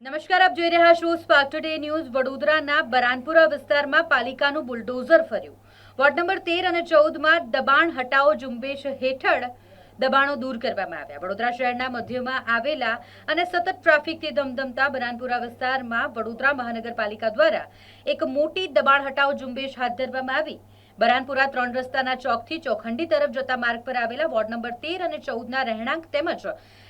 નમસ્કાર, આપ જોઈ રહ્યા છો સ્પાર્ક ટુડે ન્યૂઝ। વડોદરાના બરાનપુરા વિસ્તારમાં પાલિકાનું બુલડોઝર ફર્યું। વોર્ડ નંબર 13 અને 14માં દબાણ હટાવો ઝુંબેશ હેઠળ દબાણો દૂર કરવામાં આવ્યા। વડોદરા શહેરના મધ્યમાં આવેલા અને સતત ટ્રાફિકથી ધમધમતા બરાનપુરા વિસ્તારમાં વડોદરા મહાનગરપાલિકા દ્વારા એક મોટી દબાણ હટાવો ઝુંબેશ હાથ ધરવામાં આવી। બરાનપુરા 3 રસ્તાના ચોકથી ચોખંડી તરફ જતા માર્ગ પર આવેલા વોર્ડ નંબર 13 અને 14ના રહેણાંક તેમજ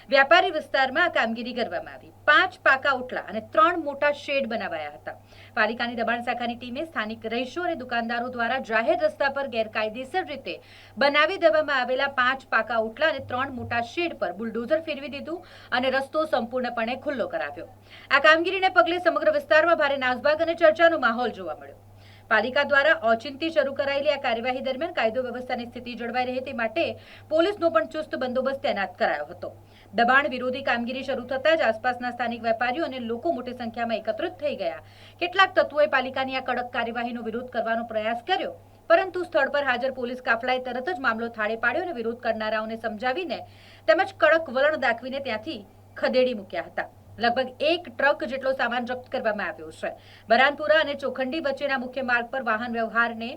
વ્યાપારી વિસ્તારમાં આ કામગીરી કરવામાં આવી। 5 પાકા ઓટલા અને 3 મોટા શેડ બનાવાયા હતા। પાલિકાની દબાણ શાખાની ટીમે સ્થાનિક રહીશો અને દુકાનદારો દ્વારા જાહેર રસ્તા પર ગેરકાયદેસર રીતે બનાવી દેવામાં આવેલા 5 પાકા ઓટલા અને 3 મોટા શેડ પર બુલડોઝર ફેરવી દીધું અને રસ્તો સંપૂર્ણપણે ખુલ્લો કરાવ્યો। આ કામગીરીને પગલે સમગ્ર વિસ્તારમાં ભારે નાસભાગ અને ચર્ચાનો માહોલ જોવા મળ્યો। પાલિકા દ્વારા ઓચિંતી શરૂ કરાયેલી આ કાર્યવાહી દરમિયાન કાયદો વ્યવસ્થાની સ્થિતિ જળવાઈ રહે તે માટે પોલીસનો પણ ચુસ્ત બંદોબસ્ત તૈનાત કરાયો હતો। દબાણ વિરોધી કામગીરી શરૂ થતાં જ આસપાસના સ્થાનિક વેપારીઓ અને લોકો મોટી સંખ્યામાં એકત્રિત થઈ ગયા। કેટલાક તત્વોએ પાલિકાની આ કડક કાર્યવાહીનો વિરોધ કરવાનો પ્રયાસ કર્યો, પરંતુ સ્થળ પર હાજર પોલીસ કાફલાએ તરત જ મામલો થાળે પાડ્યો અને વિરોધ કરનારાઓને સમજાવીને તેમજ કડક વલણ દાખવીને ત્યાંથી ખદેડી મૂક્યા હતા। લગભગ 1 ટ્રક જેટલો સામાન જપ્ત કરવામાં આવ્યો છે। બરાનપુરા અને ચોખંડી વચ્ચેના મુખ્ય માર્ગ પર વાહન વ્યવહારને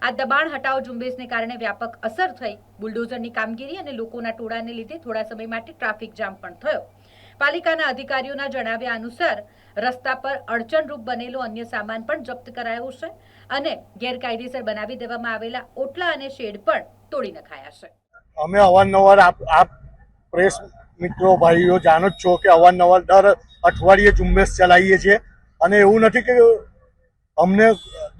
આ દબાણ હટાવો ઝુંબેશને કારણે વ્યાપક અસર થઈ। બુલડોઝરની કામગીરી અને લોકોના ટોળાને લીધે થોડા સમય માટે ટ્રાફિક જામ પણ થયો। પાલિકાના અધિકારીઓના જણાવ્યા અનુસાર રસ્તા પર અડચણરૂપ બનેલો અન્ય સામાન પણ જપ્ત કરાયો છે અને ગેરકાયદેસર બનાવી દેવામાં આવેલા ઓટલા અને શેડ પણ તોડી નખાયા છે। અમે અવારનવાર આપ પ્રેસ મિત્રો ભાઈઓ જાણો જ છો કે અવારનવાર દર અઠવાડિયે ઝુંબેશ ચલાવીએ છીએ અને એવું નથી કે અમને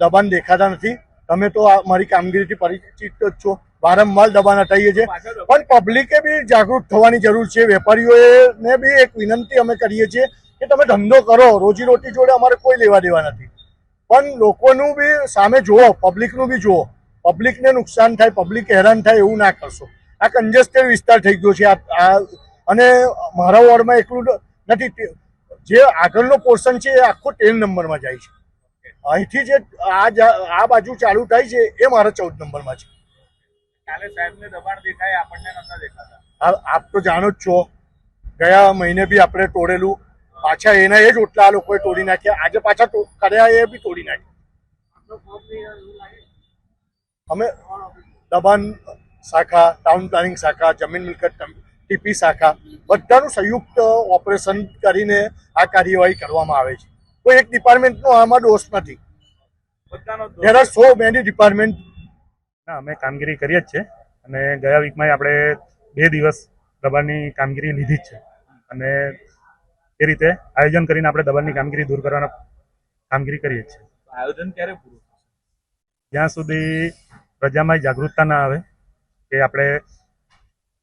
દબાણ દેખાતા નથી। તમે તો મારી કામગીરીથી પરિચિત જ છો। વારંવાર દબાણ હટાવીએ છીએ, પણ પબ્લિકે બી જાગૃત થવાની જરૂર છે। વેપારીઓને બી એક વિનંતી અમે કરીએ છીએ કે તમે ધંધો કરો, રોજીરોટી જોડે અમારે કોઈ લેવા દેવા નથી, પણ લોકોનું બી સામે જુઓ, પબ્લિકનું બી જુઓ। પબ્લિકને નુકસાન થાય, પબ્લિક હેરાન થાય એવું ના કરશો। આ કંજેસ્ટેડ વિસ્તાર થઈ ગયો છે આ, અને મારા વોર્ડમાં એટલું નથી, જે આગળનો પોર્શન છે એ આખો 13 નંબરમાં જાય છે। અહીંથી જે આ બાજુ ચાલુ થાય છે એ મારા 14 નંબરમાં છે। કાલે સાહેબને દબાણ દેખાય, આપણને નતા દેખાતા। આપ તો જાણો જ છો, ગયા મહિને બી આપણે તોડેલું, પાછા એના એ જ ઓટલા આ લોકોએ તોડી નાખ્યા। આજે પાછા કર્યા એ બી તોડી નાખ્યા। અમે દબાણ શાખા, ટાઉન પ્લાનિંગ શાખા, જમીન મિલકત ટીપી શાખા બધાનું સંયુક્ત ઓપરેશન કરીને આ કાર્યવાહી કરવામાં આવે છે। કોઈ એક ડિપાર્ટમેન્ટનો આમાં દોષ નથી, there are so many department. અમે કામગીરી કરીએ જ છે અને ગયા વીકમાં આપણે 2 દિવસ દબાણની કામગીરી લીધી જ છે અને એ રીતે આયોજન કરીને આપણે દબાણની કામગીરી દૂર કરવાના કામગીરી કરીએ છીએ। આયોજન ક્યારે પૂરું થશે? જ્યાં સુધી પ્રજામાં જાગૃતતા ના આવે કે આપણે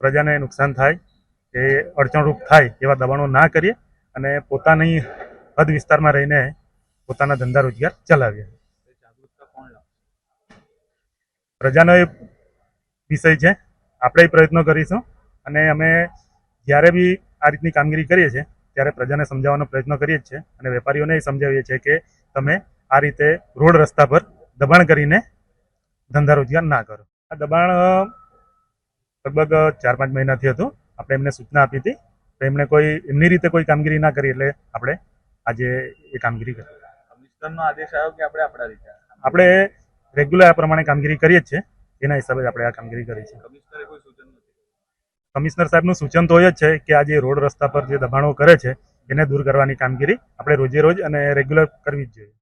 પ્રજાને નુકસાન થાય કે અડચણરૂપ થાય એવા દબાણો ના કરીએ અને પોતાની હદ વિસ્તારમાં રહીને પોતાના ધંધા રોજગાર ચલાવીએ। જાગૃતતા કોણ લાવશે? પ્રજાનો એ વિષય છે, આપણે પ્રયત્નો કરીશું અને અમે જ્યારે બી આ રીતની કામગીરી કરીએ છીએ ત્યારે પ્રજાને સમજાવવાનો પ્રયત્ન કરીએ જ છે અને વેપારીઓને સમજાવીએ છીએ કે તમે આ રીતે રોડ રસ્તા પર દબાણ કરીને ધંધા રોજગાર ના કરો। આ દબાણ લગભગ 4-5 મહિનાથી હતું। આપણે એમને સૂચના આપી હતી, તો એમણે એમની રીતે કોઈ કામગીરી ના કરી એટલે આપણે આજે એ કામગીરી કરી। કમિશનરનો આદેશ આવ્યો કે આપણા રીતે? આપણે રેગ્યુલર આ પ્રમાણે કામગીરી કરીએ જ છે, એના હિસાબે જ આપણે આ કામગીરી કરી છે। કમિશનરે કોઈ સૂચન નથી? કમિશનર સાહેબનું સૂચન તો હોય જ છે કે આ જે રોડ રસ્તા પર જે દબાણો કરે છે એને દૂર કરવાની કામગીરી આપણે રોજે રોજ અને રેગ્યુલર કરવી જ જોઈએ।